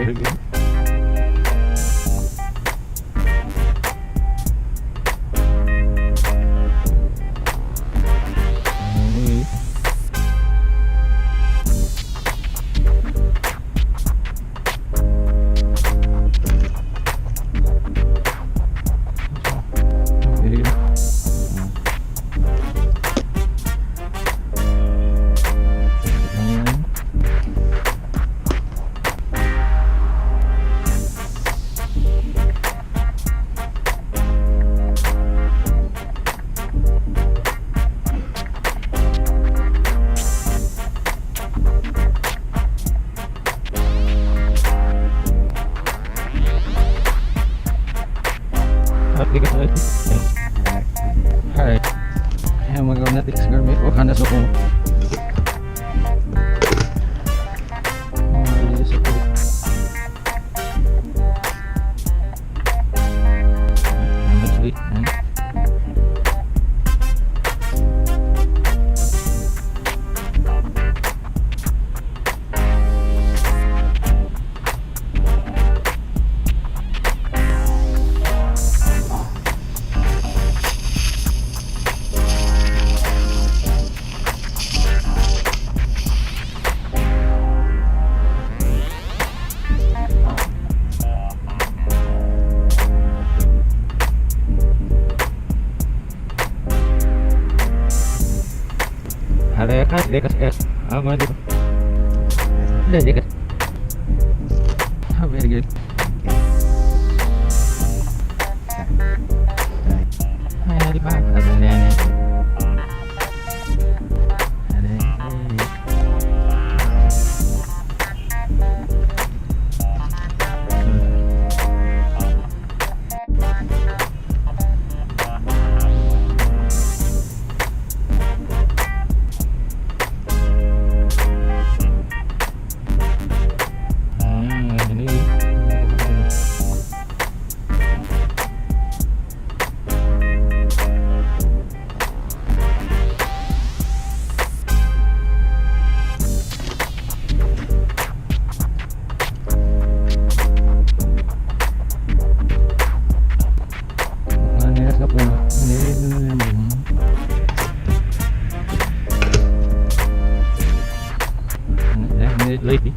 very good. Alright. Ayan, magawa natin sa garment. O, kanas ako. Dekat. Apa itu? Dekat. Very good. Ayo dipakai ini. Lady.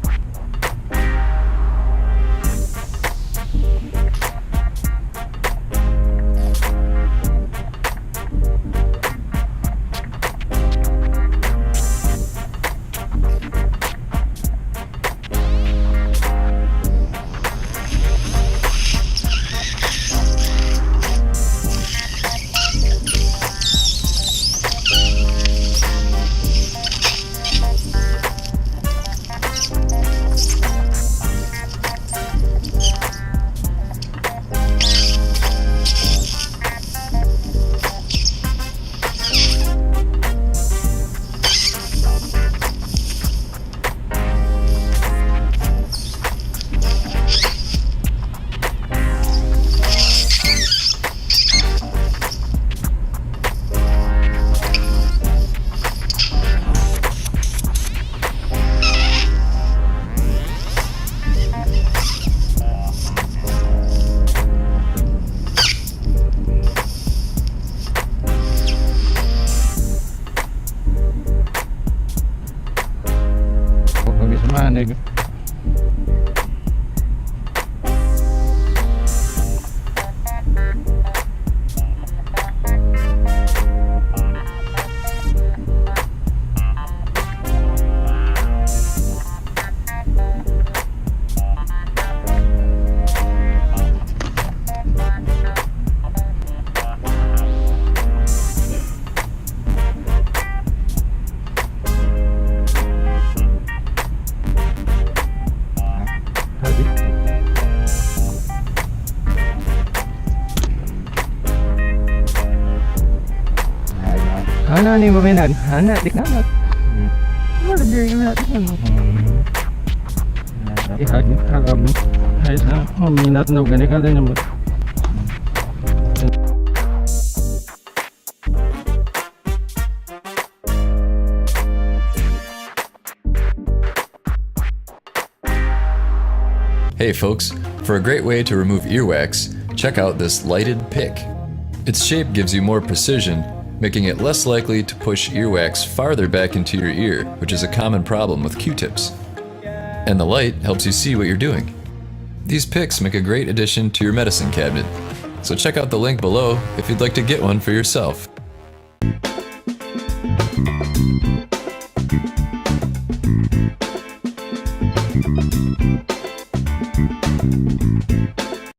Manig. Ano ni buminan? Ano dik na? Ano diri na natin? Ihag harap. Ayos na. Minat na gani ka din mo. Hey folks, for a great way to remove earwax, check out this lighted pick. Its shape gives you more precision, making it less likely to push earwax farther back into your ear, which is a common problem with Q-tips. And the light helps you see what you're doing. These picks make a great addition to your medicine cabinet, so check out the link below if you'd like to get one for yourself.